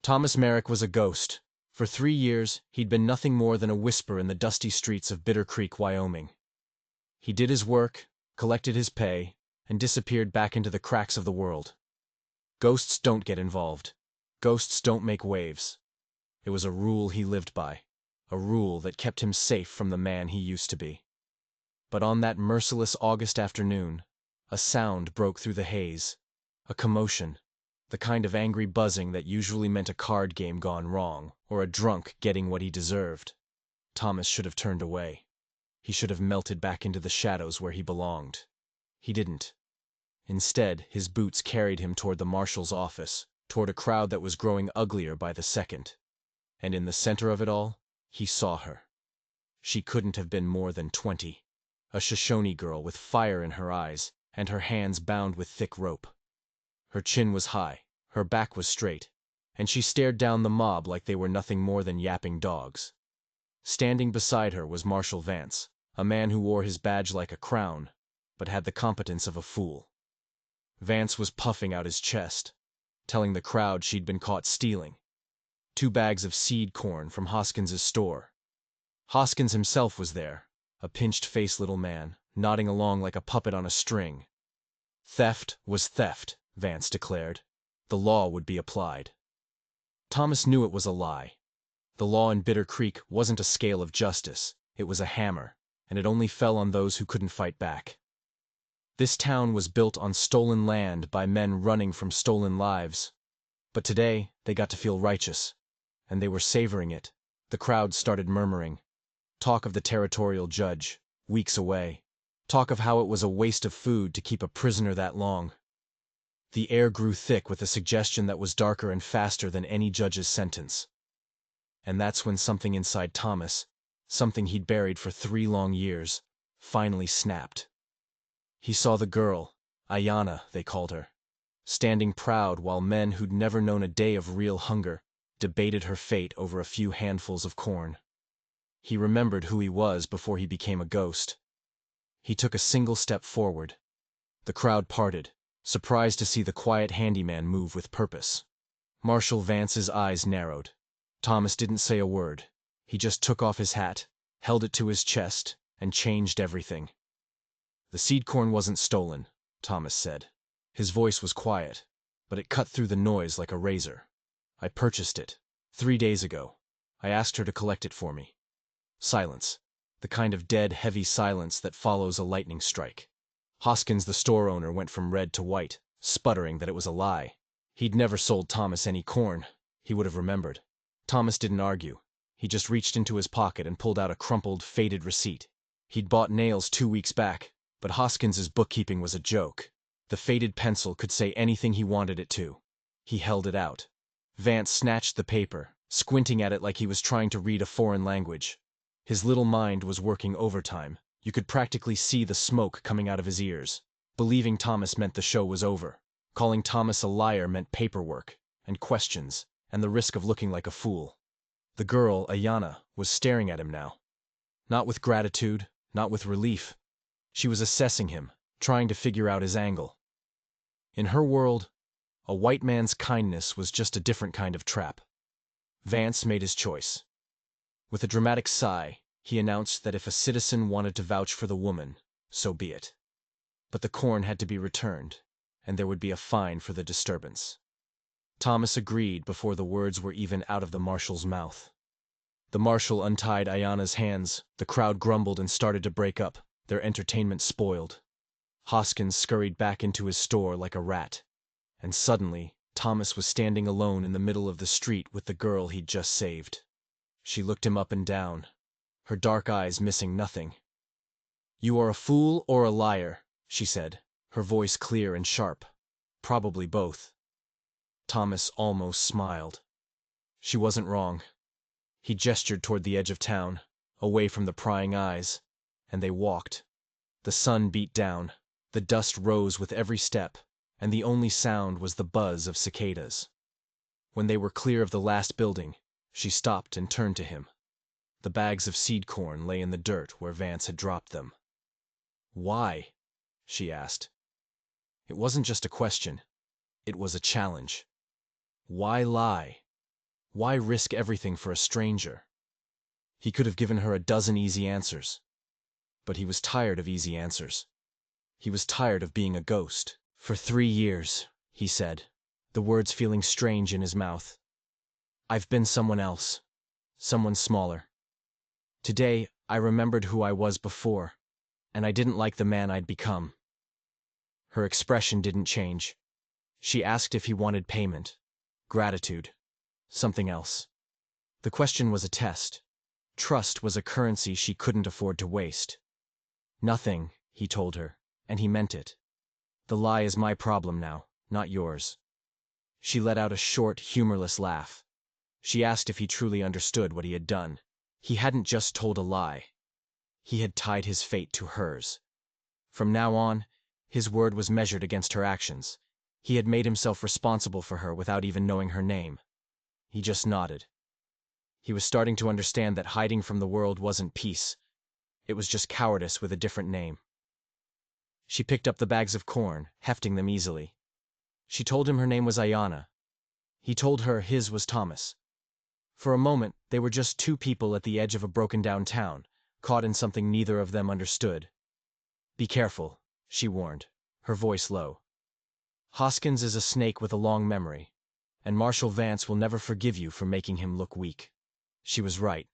Thomas Merrick was a ghost. For 3 years, he'd been nothing more than a whisper in the dusty streets of Bitter Creek, Wyoming. He did his work, collected his pay, and disappeared back into the cracks of the world. Ghosts don't get involved. Ghosts don't make waves. It was a rule he lived by, a rule that kept him safe from the man he used to be. But on that merciless August afternoon, a sound broke through the haze, a commotion, the kind of angry buzzing that usually meant a card game gone wrong, or a drunk getting what he deserved. Thomas should have turned away. He should have melted back into the shadows where he belonged. He didn't. Instead, his boots carried him toward the marshal's office, toward a crowd that was growing uglier by the second. And in the center of it all, he saw her. She couldn't have been more than 20. A Shoshone girl with fire in her eyes, and her hands bound with thick rope. Her chin was high, her back was straight, and she stared down the mob like they were nothing more than yapping dogs. Standing beside her was Marshal Vance, a man who wore his badge like a crown, but had the competence of a fool. Vance was puffing out his chest, telling the crowd she'd been caught stealing 2 bags of seed corn from Hoskins's store. Hoskins himself was there, a pinched-faced little man, nodding along like a puppet on a string. Theft was theft, Vance declared. The law would be applied. Thomas knew it was a lie. The law in Bitter Creek wasn't a scale of justice, it was a hammer, and it only fell on those who couldn't fight back. This town was built on stolen land by men running from stolen lives. But today, they got to feel righteous, and they were savoring it. The crowd started murmuring. Talk of the territorial judge, weeks away. Talk of how it was a waste of food to keep a prisoner that long. The air grew thick with a suggestion that was darker and faster than any judge's sentence. And that's when something inside Thomas, something he'd buried for 3 long years, finally snapped. He saw the girl, Ayanna, they called her, standing proud while men who'd never known a day of real hunger debated her fate over a few handfuls of corn. He remembered who he was before he became a ghost. He took a single step forward. The crowd parted, surprised to see the quiet handyman move with purpose. Marshal Vance's eyes narrowed. Thomas didn't say a word. He just took off his hat, held it to his chest, and changed everything. The seed corn wasn't stolen, Thomas said. His voice was quiet, but it cut through the noise like a razor. I purchased it 3 days ago. I asked her to collect it for me. Silence. The kind of dead, heavy silence that follows a lightning strike. Hoskins, the store owner, went from red to white, sputtering that it was a lie. He'd never sold Thomas any corn. He would have remembered. Thomas didn't argue. He just reached into his pocket and pulled out a crumpled, faded receipt. He'd bought nails 2 weeks back, but Hoskins's bookkeeping was a joke. The faded pencil could say anything he wanted it to. He held it out. Vance snatched the paper, squinting at it like he was trying to read a foreign language. His little mind was working overtime. You could practically see the smoke coming out of his ears. Believing Thomas meant the show was over. Calling Thomas a liar meant paperwork, and questions, and the risk of looking like a fool. The girl, Ayanna, was staring at him now. Not with gratitude, not with relief. She was assessing him, trying to figure out his angle. In her world, a white man's kindness was just a different kind of trap. Vance made his choice. With a dramatic sigh, he announced that if a citizen wanted to vouch for the woman, so be it. But the corn had to be returned, and there would be a fine for the disturbance. Thomas agreed before the words were even out of the marshal's mouth. The marshal untied Ayanna's hands, the crowd grumbled and started to break up, their entertainment spoiled. Hoskins scurried back into his store like a rat, and suddenly Thomas was standing alone in the middle of the street with the girl he'd just saved. She looked him up and down, her dark eyes missing nothing. "You are a fool or a liar," she said, her voice clear and sharp. Probably both. Thomas almost smiled. She wasn't wrong. He gestured toward the edge of town, away from the prying eyes, and they walked. The sun beat down, the dust rose with every step, and the only sound was the buzz of cicadas. When they were clear of the last building, she stopped and turned to him. The bags of seed corn lay in the dirt where Vance had dropped them. "Why?" she asked. It wasn't just a question. It was a challenge. Why lie? Why risk everything for a stranger? He could have given her a dozen easy answers. But he was tired of easy answers. He was tired of being a ghost. For 3 years, he said, the words feeling strange in his mouth. I've been someone else. Someone smaller. Today, I remembered who I was before, and I didn't like the man I'd become. Her expression didn't change. She asked if he wanted payment, gratitude, something else. The question was a test. Trust was a currency she couldn't afford to waste. Nothing, he told her, and he meant it. The lie is my problem now, not yours. She let out a short, humorless laugh. She asked if he truly understood what he had done. He hadn't just told a lie. He had tied his fate to hers. From now on, his word was measured against her actions. He had made himself responsible for her without even knowing her name. He just nodded. He was starting to understand that hiding from the world wasn't peace. It was just cowardice with a different name. She picked up the bags of corn, hefting them easily. She told him her name was Ayana. He told her his was Thomas. For a moment, they were just two people at the edge of a broken-down town, caught in something neither of them understood. Be careful, she warned, her voice low. Hoskins is a snake with a long memory, and Marshall Vance will never forgive you for making him look weak. She was right,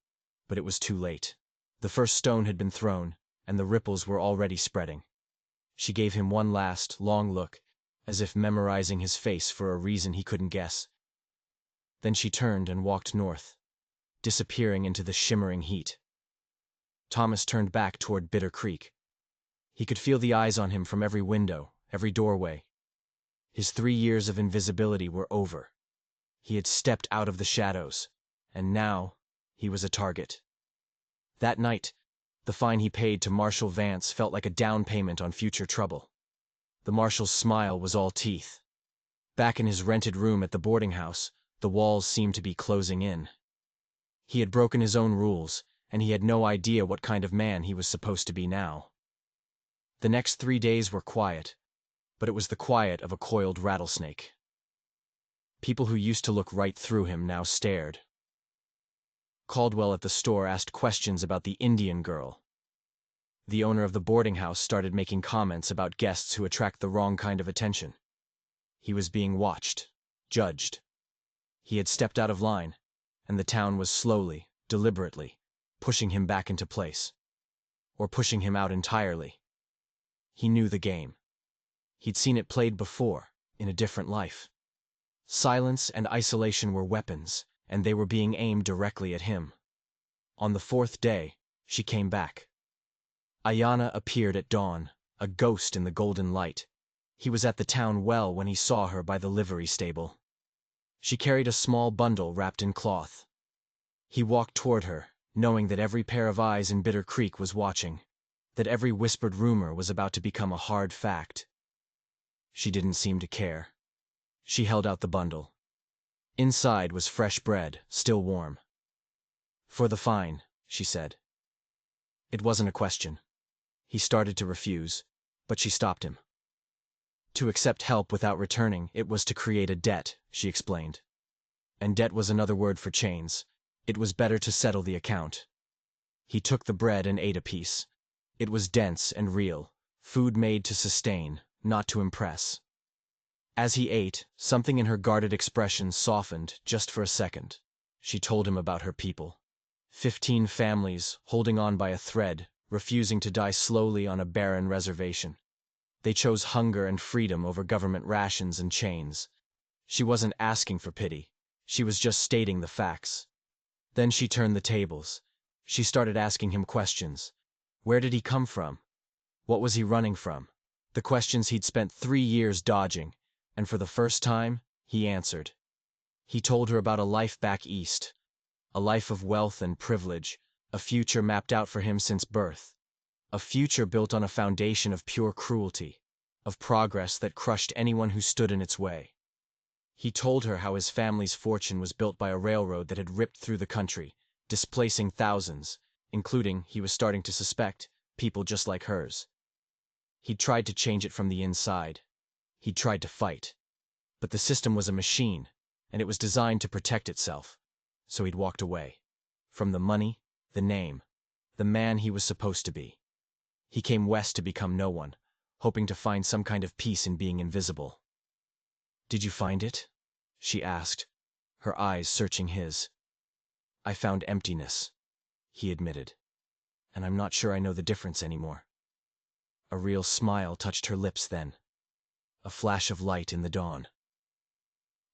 but it was too late. The first stone had been thrown, and the ripples were already spreading. She gave him one last, long look, as if memorizing his face for a reason he couldn't guess. Then she turned and walked north, disappearing into the shimmering heat. Thomas turned back toward Bitter Creek. He could feel the eyes on him from every window, every doorway. His 3 years of invisibility were over. He had stepped out of the shadows, and now he was a target. That night, the fine he paid to Marshall Vance felt like a down payment on future trouble. The Marshal's smile was all teeth. Back in his rented room at the boarding house, the walls seemed to be closing in. He had broken his own rules, and he had no idea what kind of man he was supposed to be now. The next 3 days were quiet, but it was the quiet of a coiled rattlesnake. People who used to look right through him now stared. Caldwell at the store asked questions about the Indian girl. The owner of the boarding house started making comments about guests who attract the wrong kind of attention. He was being watched, judged. He had stepped out of line, and the town was slowly, deliberately, pushing him back into place. Or pushing him out entirely. He knew the game. He'd seen it played before, in a different life. Silence and isolation were weapons, and they were being aimed directly at him. On the 4th day, she came back. Ayana appeared at dawn, a ghost in the golden light. He was at the town well when he saw her by the livery stable. She carried a small bundle wrapped in cloth. He walked toward her, knowing that every pair of eyes in Bitter Creek was watching, that every whispered rumor was about to become a hard fact. She didn't seem to care. She held out the bundle. Inside was fresh bread, still warm. For the fine, she said. It wasn't a question. He started to refuse, but she stopped him. To accept help without returning, it was to create a debt, she explained. And debt was another word for chains. It was better to settle the account. He took the bread and ate a piece. It was dense and real, food made to sustain, not to impress. As he ate, something in her guarded expression softened just for a second. She told him about her people. 15 families, holding on by a thread, refusing to die slowly on a barren reservation. They chose hunger and freedom over government rations and chains. She wasn't asking for pity. She was just stating the facts. Then she turned the tables. She started asking him questions. Where did he come from? What was he running from? The questions he'd spent 3 years dodging. And for the first time, he answered. He told her about a life back east, a life of wealth and privilege, a future mapped out for him since birth, a future built on a foundation of pure cruelty, of progress that crushed anyone who stood in its way. He told her how his family's fortune was built by a railroad that had ripped through the country, displacing thousands, including, he was starting to suspect, people just like hers. He'd tried to change it from the inside. He'd tried to fight. But the system was a machine, and it was designed to protect itself. so he'd walked away. From the money, the name, the man he was supposed to be. He came west to become no one, hoping to find some kind of peace in being invisible. "Did you find it?" she asked, her eyes searching his. "I found emptiness," he admitted. "And I'm not sure I know the difference anymore." A real smile touched her lips then. A flash of light in the dawn.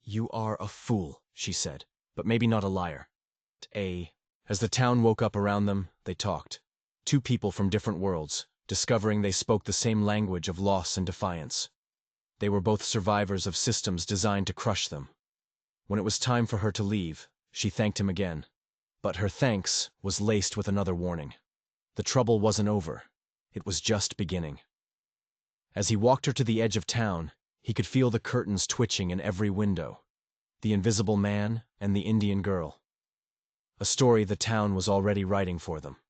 "You are a fool," she said, "but maybe not a liar. As the town woke up around them, they talked. Two people from different worlds, discovering they spoke the same language of loss and defiance. They were both survivors of systems designed to crush them. When it was time for her to leave, she thanked him again. But her thanks was laced with another warning. The trouble wasn't over. It was just beginning. As he walked her to the edge of town, he could feel the curtains twitching in every window. The invisible man and the Indian girl. A story the town was already writing for them.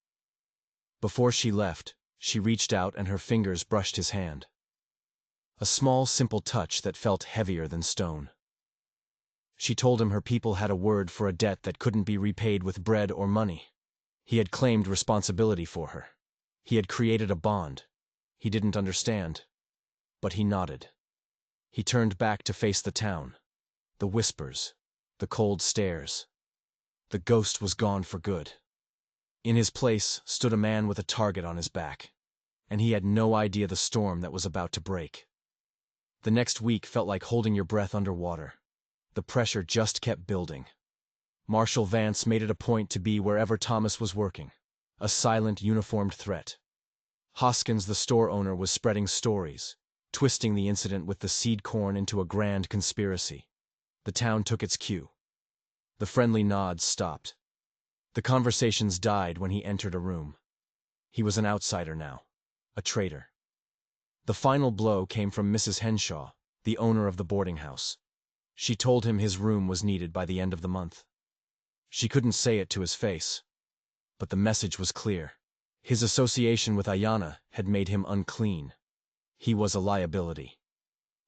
Before she left, she reached out and her fingers brushed his hand. A small, simple touch that felt heavier than stone. She told him her people had a word for a debt that couldn't be repaid with bread or money. He had claimed responsibility for her. He had created a bond. He didn't understand. But he nodded. He turned back to face the town. The whispers. The cold stares. The ghost was gone for good. In his place stood a man with a target on his back. And he had no idea the storm that was about to break. The next week felt like holding your breath underwater. The pressure just kept building. Marshal Vance made it a point to be wherever Thomas was working. A silent, uniformed threat. Hoskins, the store owner, was spreading stories, twisting the incident with the seed corn into a grand conspiracy. The town took its cue. The friendly nods stopped. The conversations died when he entered a room. He was an outsider now. A traitor. The final blow came from Mrs. Henshaw, the owner of the boarding house. She told him his room was needed by the end of the month. She couldn't say it to his face. But the message was clear. His association with Ayanna had made him unclean. He was a liability.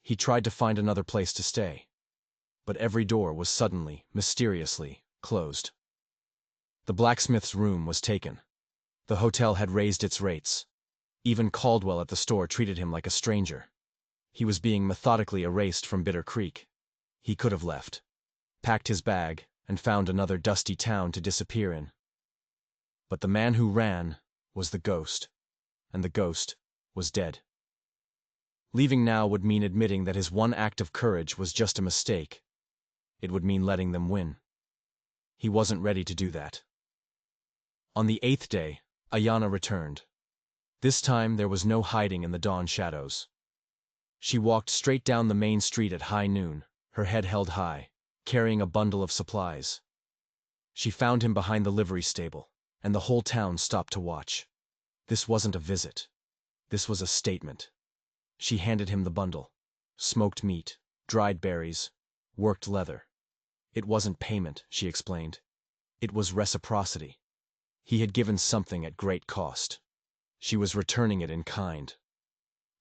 He tried to find another place to stay. But every door was suddenly, mysteriously, closed. The blacksmith's room was taken. The hotel had raised its rates. Even Caldwell at the store treated him like a stranger. He was being methodically erased from Bitter Creek. He could have left, packed his bag, and found another dusty town to disappear in. But the man who ran was the ghost, and the ghost was dead. Leaving now would mean admitting that his one act of courage was just a mistake. It would mean letting them win. He wasn't ready to do that. On the 8th day, Ayanna returned. This time there was no hiding in the dawn shadows. She walked straight down the main street at high noon, her head held high, carrying a bundle of supplies. She found him behind the livery stable, and the whole town stopped to watch. This wasn't a visit. This was a statement. She handed him the bundle. Smoked meat, dried berries, worked leather. It wasn't payment, she explained. It was reciprocity. He had given something at great cost. She was returning it in kind.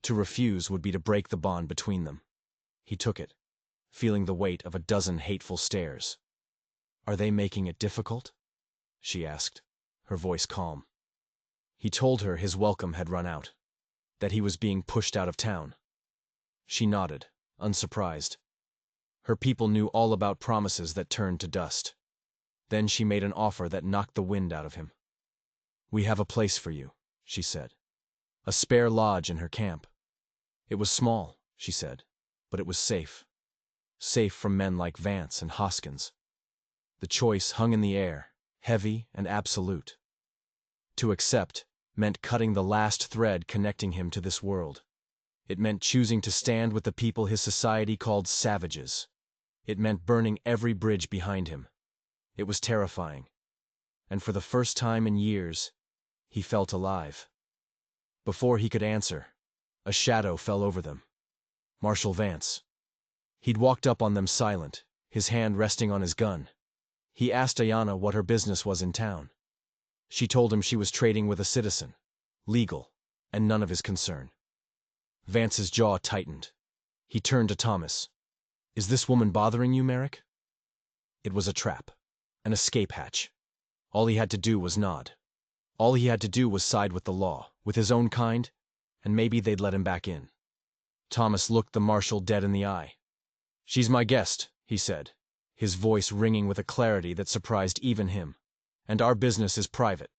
To refuse would be to break the bond between them. He took it, feeling the weight of a dozen hateful stares. "Are they making it difficult?" she asked, her voice calm. He told her his welcome had run out, that he was being pushed out of town. She nodded, unsurprised. Her people knew all about promises that turned to dust. Then she made an offer that knocked the wind out of him. "We have a place for you," she said. A spare lodge in her camp. It was small, she said, but it was safe. Safe from men like Vance and Hoskins. The choice hung in the air, heavy and absolute. To accept meant cutting the last thread connecting him to this world. It meant choosing to stand with the people his society called savages. It meant burning every bridge behind him. It was terrifying. And for the first time in years, he felt alive. Before he could answer, a shadow fell over them. Marshal Vance. He'd walked up on them silent, his hand resting on his gun. He asked Ayanna what her business was in town. She told him she was trading with a citizen, legal, and none of his concern. Vance's jaw tightened. He turned to Thomas. "Is this woman bothering you, Merrick?" It was a trap. An escape hatch. All he had to do was nod. All he had to do was side with the law, with his own kind, and maybe they'd let him back in. Thomas looked the marshal dead in the eye. "She's my guest," he said, his voice ringing with a clarity that surprised even him. "And our business is private."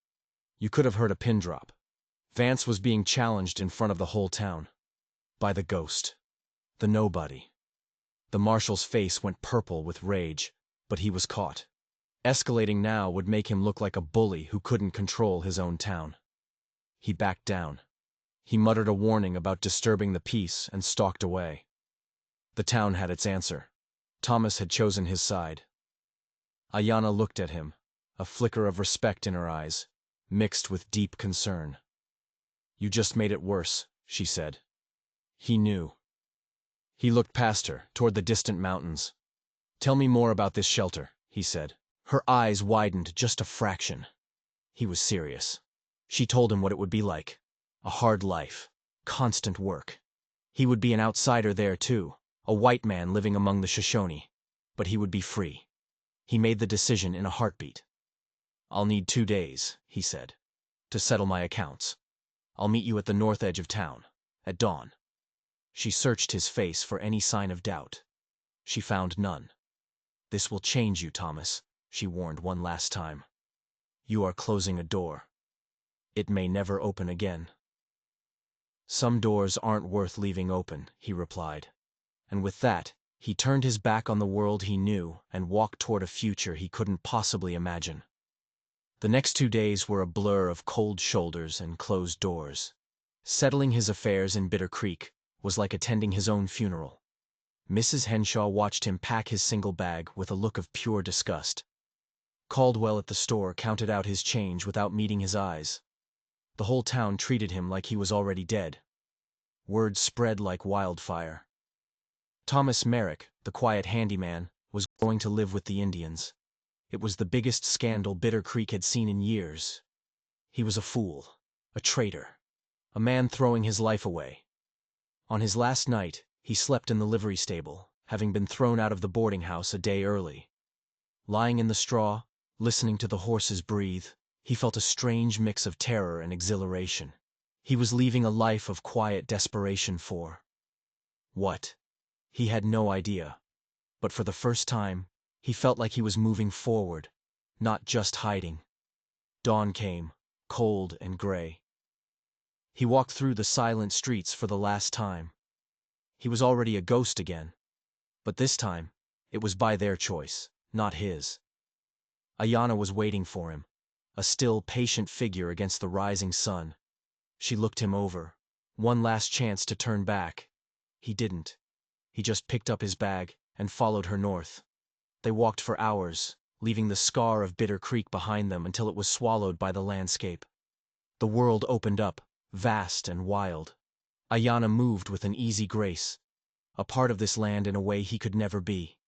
You could have heard a pin drop. Vance was being challenged in front of the whole town. By the ghost. The nobody. The marshal's face went purple with rage, but he was caught. Escalating now would make him look like a bully who couldn't control his own town. He backed down. He muttered a warning about disturbing the peace and stalked away. The town had its answer. Thomas had chosen his side. Ayanna looked at him, a flicker of respect in her eyes, mixed with deep concern. "You just made it worse," she said. He knew. He looked past her, toward the distant mountains. "Tell me more about this shelter," he said. Her eyes widened just a fraction. He was serious. She told him what it would be like. A hard life. Constant work. He would be an outsider there, too. A white man living among the Shoshone. But he would be free. He made the decision in a heartbeat. "I'll need 2 days," he said, "to settle my accounts. I'll meet you at the north edge of town. At dawn." She searched his face for any sign of doubt. She found none. "This will change you, Thomas," she warned one last time. "You are closing a door. It may never open again." "Some doors aren't worth leaving open," he replied. And with that, he turned his back on the world he knew and walked toward a future he couldn't possibly imagine. The next 2 days were a blur of cold shoulders and closed doors. Settling his affairs in Bitter Creek was like attending his own funeral. Mrs. Henshaw watched him pack his single bag with a look of pure disgust. Caldwell at the store counted out his change without meeting his eyes. The whole town treated him like he was already dead. Word spread like wildfire. Thomas Merrick, the quiet handyman, was going to live with the Indians. It was the biggest scandal Bitter Creek had seen in years. He was a fool, a traitor, a man throwing his life away. On his last night, he slept in the livery stable, having been thrown out of the boarding house a day early. Lying in the straw, listening to the horses breathe, he felt a strange mix of terror and exhilaration. He was leaving a life of quiet desperation for what? He had no idea. But for the first time, he felt like he was moving forward, not just hiding. Dawn came, cold and gray. He walked through the silent streets for the last time. He was already a ghost again. But this time, it was by their choice, not his. Ayanna was waiting for him, a still, patient figure against the rising sun. She looked him over. One last chance to turn back. He didn't. He just picked up his bag and followed her north. They walked for hours, leaving the scar of Bitter Creek behind them until it was swallowed by the landscape. The world opened up, vast and wild. Ayanna moved with an easy grace, a part of this land in a way he could never be.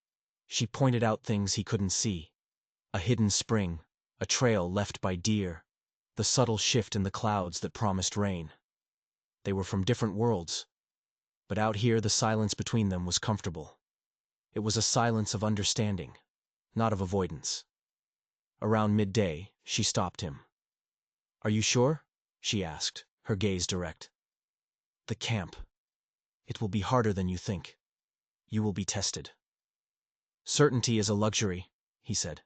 She pointed out things he couldn't see. A hidden spring, a trail left by deer, the subtle shift in the clouds that promised rain. They were from different worlds, but out here the silence between them was comfortable. It was a silence of understanding, not of avoidance. Around midday, she stopped him. "Are you sure?" she asked, her gaze direct. "The camp. It will be harder than you think. You will be tested." "Certainty is a luxury," he said.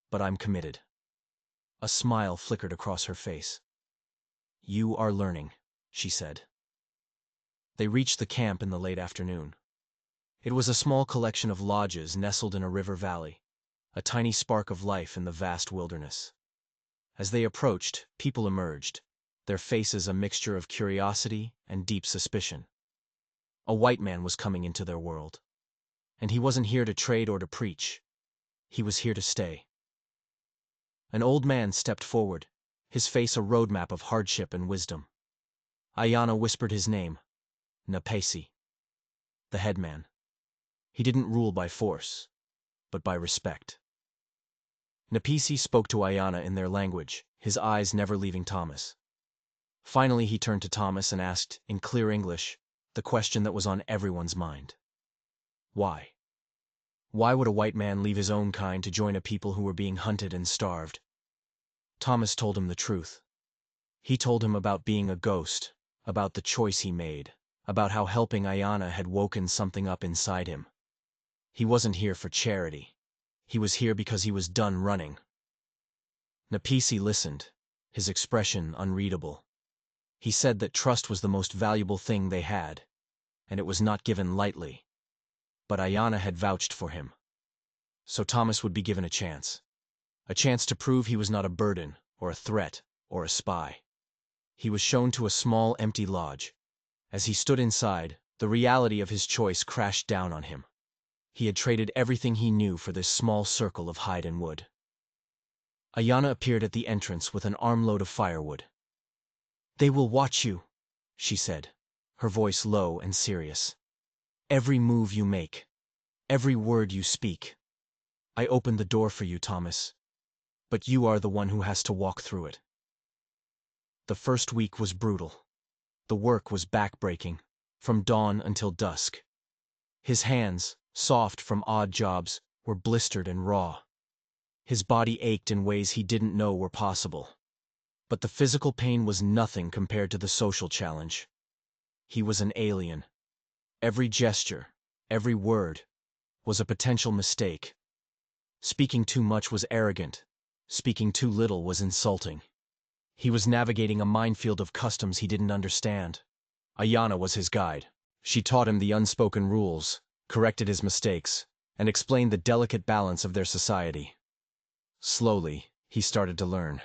"But I'm committed." A smile flickered across her face. "You are learning," she said. They reached the camp in the late afternoon. It was a small collection of lodges nestled in a river valley, a tiny spark of life in the vast wilderness. As they approached, people emerged, their faces a mixture of curiosity and deep suspicion. A white man was coming into their world. And he wasn't here to trade or to preach. He was here to stay. An old man stepped forward, his face a roadmap of hardship and wisdom. Ayanna whispered his name, Napesi, the headman. He didn't rule by force, but by respect. Napesi spoke to Ayanna in their language, his eyes never leaving Thomas. Finally he turned to Thomas and asked, in clear English, the question that was on everyone's mind. "Why?" Why would a white man leave his own kind to join a people who were being hunted and starved? Thomas told him the truth. He told him about being a ghost, about the choice he made, about how helping Ayanna had woken something up inside him. He wasn't here for charity. He was here because he was done running. Nepisi listened, his expression unreadable. He said that trust was the most valuable thing they had, and it was not given lightly. But Ayanna had vouched for him. So Thomas would be given a chance to prove he was not a burden, or a threat, or a spy. He was shown to a small, empty lodge. As he stood inside, the reality of his choice crashed down on him. He had traded everything he knew for this small circle of hide and wood. Ayanna appeared at the entrance with an armload of firewood. "They will watch you," she said, her voice low and serious. "Every move you make, every word you speak. I opened the door for you, Thomas, but you are the one who has to walk through it." The first week was brutal. The work was back-breaking, from dawn until dusk. His hands, soft from odd jobs, were blistered and raw. His body ached in ways he didn't know were possible. But the physical pain was nothing compared to the social challenge. He was an alien. Every gesture, every word, was a potential mistake. Speaking too much was arrogant. Speaking too little was insulting. He was navigating a minefield of customs he didn't understand. Ayanna was his guide. She taught him the unspoken rules, corrected his mistakes, and explained the delicate balance of their society. Slowly, he started to learn.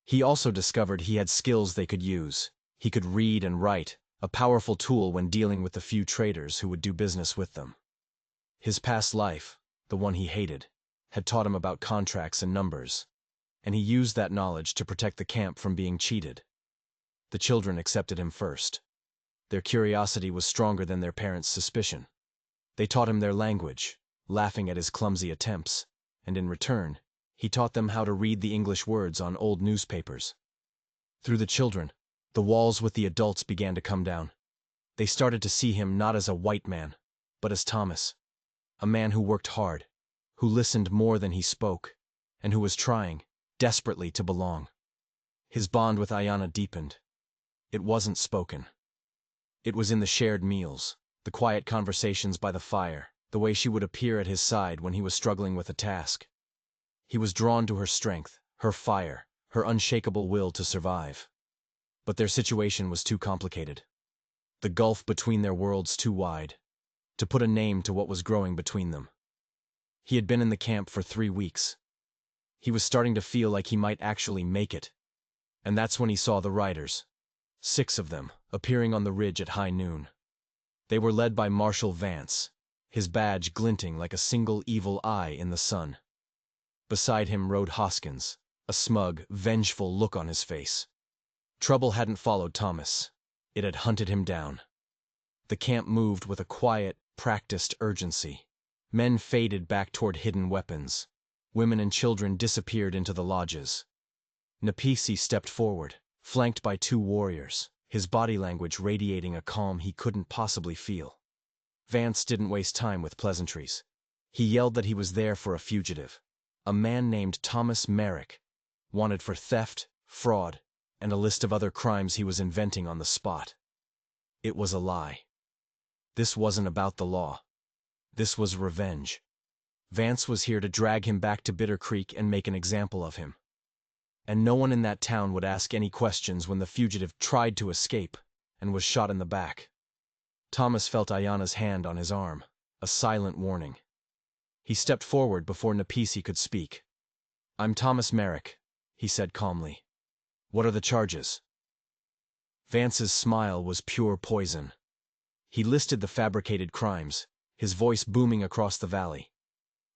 He also discovered he had skills they could use. He could read and write, a powerful tool when dealing with the few traders who would do business with them. His past life, the one he hated, had taught him about contracts and numbers, and he used that knowledge to protect the camp from being cheated. The children accepted him first. Their curiosity was stronger than their parents' suspicion. They taught him their language, laughing at his clumsy attempts, and in return, he taught them how to read the English words on old newspapers. Through the children, the walls with the adults began to come down. They started to see him not as a white man, but as Thomas, a man who worked hard, who listened more than he spoke, and who was trying, desperately, to belong. His bond with Ayanna deepened. It wasn't spoken. It was in the shared meals, the quiet conversations by the fire, the way she would appear at his side when he was struggling with a task. He was drawn to her strength, her fire, her unshakable will to survive. But their situation was too complicated. The gulf between their worlds too wide, to put a name to what was growing between them. He had been in the camp for 3 weeks. He was starting to feel like he might actually make it. And that's when he saw the riders. 6 of them, appearing on the ridge at high noon. They were led by Marshal Vance, his badge glinting like a single evil eye in the sun. Beside him rode Hoskins, a smug, vengeful look on his face. Trouble hadn't followed Thomas. It had hunted him down. The camp moved with a quiet, practiced urgency. Men faded back toward hidden weapons. Women and children disappeared into the lodges. Nepisi stepped forward, flanked by 2 warriors, his body language radiating a calm he couldn't possibly feel. Vance didn't waste time with pleasantries. He yelled that he was there for a fugitive, a man named Thomas Merrick, wanted for theft, fraud, and a list of other crimes he was inventing on the spot. It was a lie. This wasn't about the law. This was revenge. Vance was here to drag him back to Bitter Creek and make an example of him. And no one in that town would ask any questions when the fugitive tried to escape and was shot in the back. Thomas felt Ayanna's hand on his arm, a silent warning. He stepped forward before Nepisi could speak. "I'm Thomas Merrick," he said calmly. "What are the charges?" Vance's smile was pure poison. He listed the fabricated crimes, his voice booming across the valley.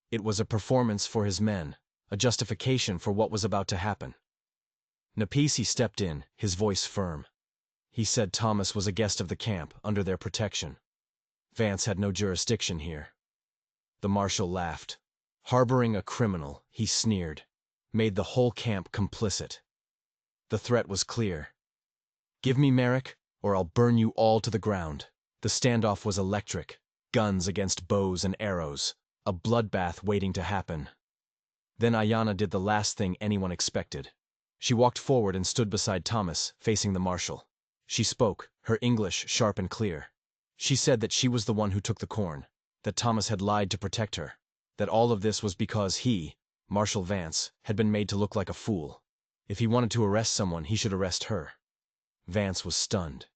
It was a performance for his men, a justification for what was about to happen. Nepisi stepped in, his voice firm. He said Thomas was a guest of the camp, under their protection. Vance had no jurisdiction here. The marshal laughed. Harboring a criminal, he sneered, made the whole camp complicit. The threat was clear. "Give me Merrick, or I'll burn you all to the ground." The standoff was electric, guns against bows and arrows, A bloodbath waiting to happen. Then Ayanna did the last thing anyone expected. She walked forward and stood beside Thomas, facing the marshal. She spoke, her English sharp and clear. She said that she was the one who took the corn, that Thomas had lied to protect her, that all of this was because he, Marshal Vance, had been made to look like a fool. If he wanted to arrest someone, he should arrest her. Vance was stunned.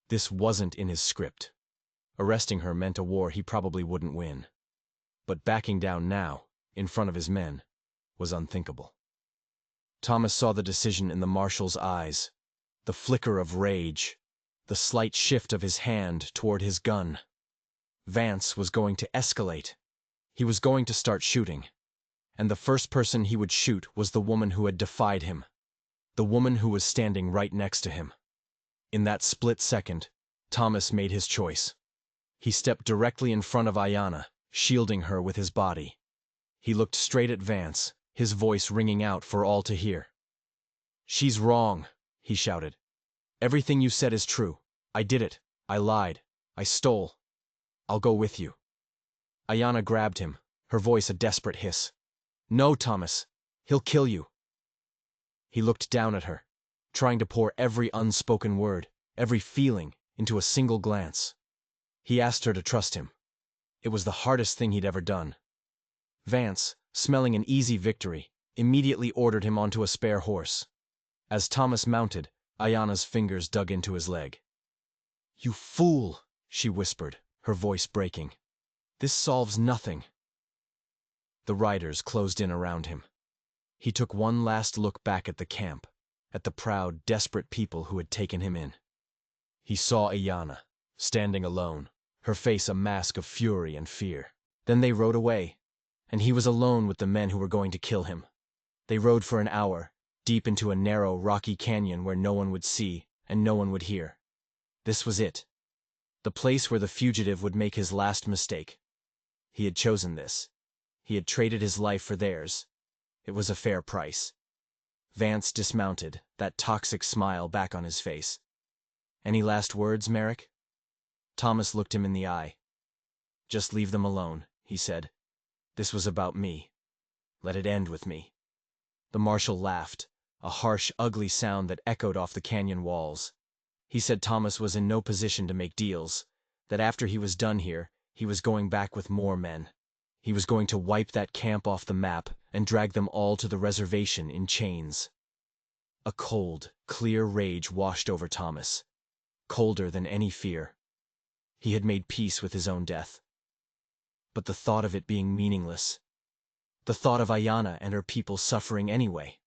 This wasn't in his script. Arresting her meant a war he probably wouldn't win. But backing down now, in front of his men, was unthinkable. Thomas saw the decision in the marshal's eyes, the flicker of rage, the slight shift of his hand toward his gun. Vance was going to escalate. He was going to start shooting. And the first person he would shoot was the woman who had defied him, the woman who was standing right next to him. In that split second, Thomas made his choice. He stepped directly in front of Ayanna, shielding her with his body. He looked straight at Vance, his voice ringing out for all to hear. "She's wrong," he shouted. "Everything you said is true. I did it. I lied. I stole. I'll go with you." Ayanna grabbed him, her voice a desperate hiss. "No, Thomas. He'll kill you." He looked down at her, trying to pour every unspoken word, every feeling, into a single glance. He asked her to trust him. It was the hardest thing he'd ever done. Vance, smelling an easy victory, immediately ordered him onto a spare horse. As Thomas mounted, Ayanna's fingers dug into his leg. "You fool," she whispered, her voice breaking. "This solves nothing." The riders closed in around him. He took one last look back at the camp, at the proud, desperate people who had taken him in. He saw Ayanna, standing alone, her face a mask of fury and fear. Then they rode away, and he was alone with the men who were going to kill him. They rode for an hour, deep into a narrow, rocky canyon where no one would see and no one would hear. This was it. The place where the fugitive would make his last mistake. He had chosen this. He had traded his life for theirs. It was a fair price. Vance dismounted, that toxic smile back on his face. "Any last words, Merrick?" Thomas looked him in the eye. "Just leave them alone," he said. "This was about me. Let it end with me." The marshal laughed, a harsh, ugly sound that echoed off the canyon walls. He said Thomas was in no position to make deals, that after he was done here, he was going back with more men. He was going to wipe that camp off the map and drag them all to the reservation in chains. A cold, clear rage washed over Thomas, colder than any fear. He had made peace with his own death. But the thought of it being meaningless, the thought of Ayanna and her people suffering anyway,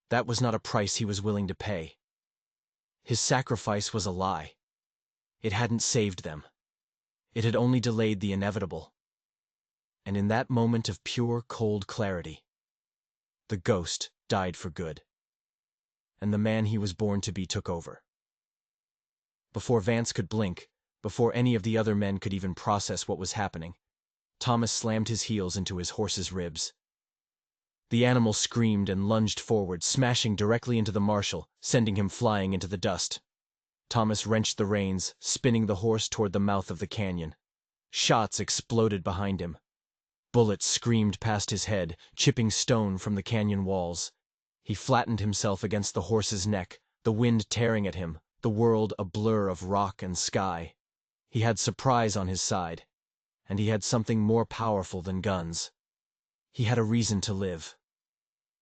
that was not a price he was willing to pay. His sacrifice was a lie. It hadn't saved them. It had only delayed the inevitable. And in that moment of pure, cold clarity, the ghost died for good. And the man he was born to be took over. Before Vance could blink, before any of the other men could even process what was happening, Thomas slammed his heels into his horse's ribs. The animal screamed and lunged forward, smashing directly into the marshal, sending him flying into the dust. Thomas wrenched the reins, spinning the horse toward the mouth of the canyon. Shots exploded behind him. Bullets screamed past his head, chipping stone from the canyon walls. He flattened himself against the horse's neck, the wind tearing at him, the world a blur of rock and sky. He had surprise on his side, and he had something more powerful than guns. He had a reason to live.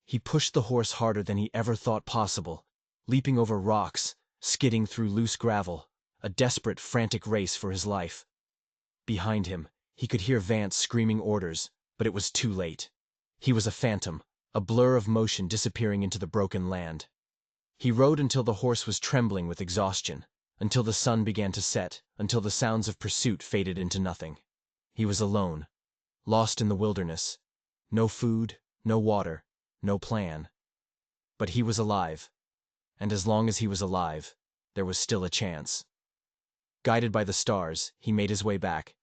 He pushed the horse harder than he ever thought possible, leaping over rocks, skidding through loose gravel, a desperate, frantic race for his life. Behind him, he could hear Vance screaming orders, but it was too late. He was a phantom, a blur of motion disappearing into the broken land. He rode until the horse was trembling with exhaustion, until the sun began to set, until the sounds of pursuit faded into nothing. He was alone, lost in the wilderness. No food, no water, no plan. But he was alive, and as long as he was alive, there was still a chance. Guided by the stars, he made his way back.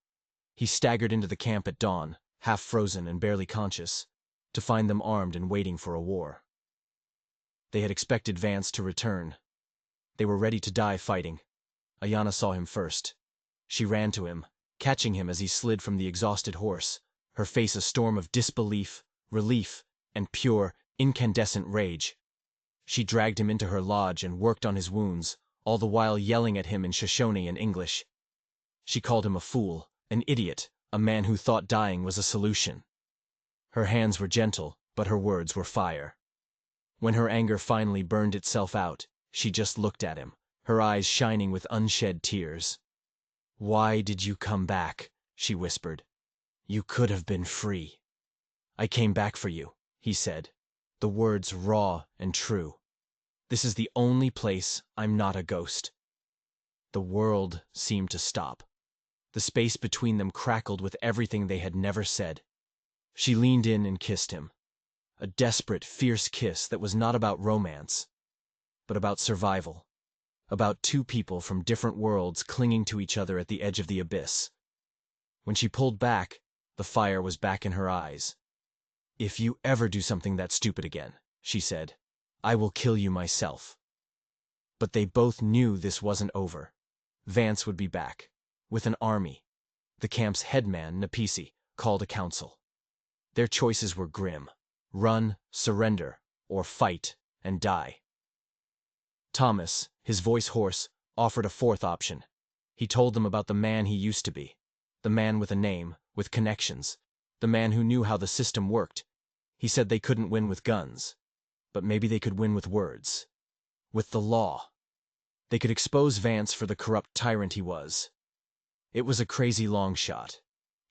He staggered into the camp at dawn, half frozen and barely conscious, to find them armed and waiting for a war. They had expected Vance to return. They were ready to die fighting. Ayanna saw him first. She ran to him, catching him as he slid from the exhausted horse, her face a storm of disbelief, relief, and pure, incandescent rage. She dragged him into her lodge and worked on his wounds, all the while yelling at him in Shoshone and English. She called him a fool, an idiot, a man who thought dying was a solution. Her hands were gentle, but her words were fire. When her anger finally burned itself out, she just looked at him, her eyes shining with unshed tears. "Why did you come back?" she whispered. "You could have been free." "I came back for you," he said, the words raw and true. "This is the only place I'm not a ghost." The world seemed to stop. The space between them crackled with everything they had never said. She leaned in and kissed him. A desperate, fierce kiss that was not about romance, but about survival. About two people from different worlds clinging to each other at the edge of the abyss. When she pulled back, the fire was back in her eyes. "If you ever do something that stupid again," she said, "I will kill you myself." But they both knew this wasn't over. Vance would be back, with an army. The camp's headman, Nepisi, called a council. Their choices were grim: run, surrender, or fight and die. Thomas, his voice hoarse, offered a fourth option. He told them about the man he used to be. The man with a name, with connections. The man who knew how the system worked. He said they couldn't win with guns. But maybe they could win with words. With the law. They could expose Vance for the corrupt tyrant he was. It was a crazy long shot.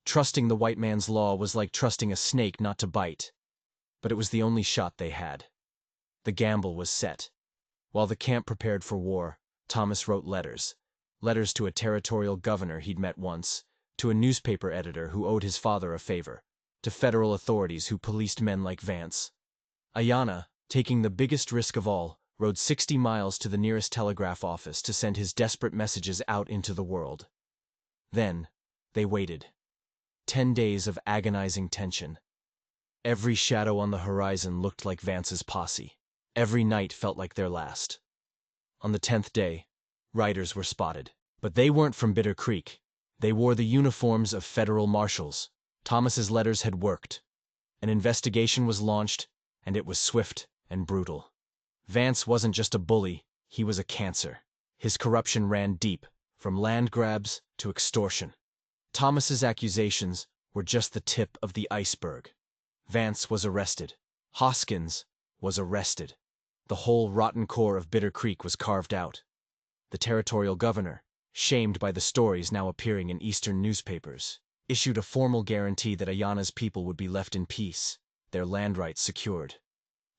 Trusting the white man's law was like trusting a snake not to bite. But it was the only shot they had. The gamble was set. While the camp prepared for war, Thomas wrote letters. Letters to a territorial governor he'd met once, to a newspaper editor who owed his father a favor, to federal authorities who policed men like Vance. Ayanna, taking the biggest risk of all, rode 60 miles to the nearest telegraph office to send his desperate messages out into the world. Then, they waited. 10 days of agonizing tension. Every shadow on the horizon looked like Vance's posse. Every night felt like their last. On the 10th day, riders were spotted. But they weren't from Bitter Creek. They wore the uniforms of federal marshals. Thomas's letters had worked. An investigation was launched, and it was swift and brutal. Vance wasn't just a bully, he was a cancer. His corruption ran deep, from land grabs to extortion. Thomas's accusations were just the tip of the iceberg. Vance was arrested. Hoskins was arrested. The whole rotten core of Bitter Creek was carved out. The territorial governor, shamed by the stories now appearing in Eastern newspapers, issued a formal guarantee that Ayanna's people would be left in peace, their land rights secured.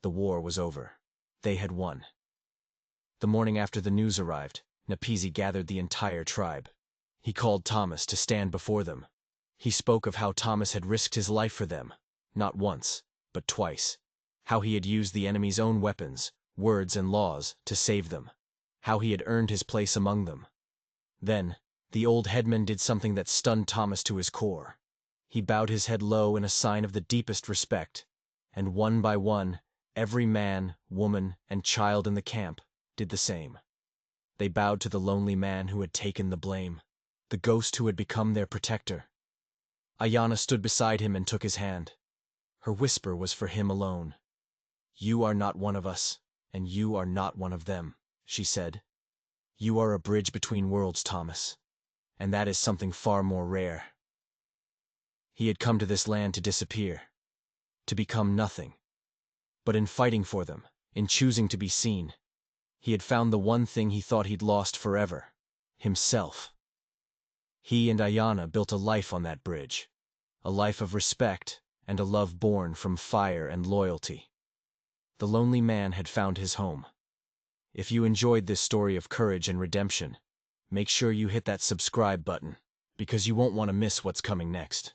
The war was over. They had won. The morning after the news arrived, Nepisi gathered the entire tribe. He called Thomas to stand before them. He spoke of how Thomas had risked his life for them, not once, but twice. How he had used the enemy's own weapons, words and laws, to save them. How he had earned his place among them. Then, the old headman did something that stunned Thomas to his core. He bowed his head low in a sign of the deepest respect, and one by one, every man, woman, and child in the camp did the same. They bowed to the lonely man who had taken the blame, the ghost who had become their protector. Ayanna stood beside him and took his hand. Her whisper was for him alone. "You are not one of us, and you are not one of them," she said. "You are a bridge between worlds, Thomas, and that is something far more rare." He had come to this land to disappear, to become nothing. But in fighting for them, in choosing to be seen, he had found the one thing he thought he'd lost forever: himself. He and Ayanna built a life on that bridge, a life of respect and a love born from fire and loyalty. The lonely man had found his home. If you enjoyed this story of courage and redemption, make sure you hit that subscribe button, because you won't want to miss what's coming next.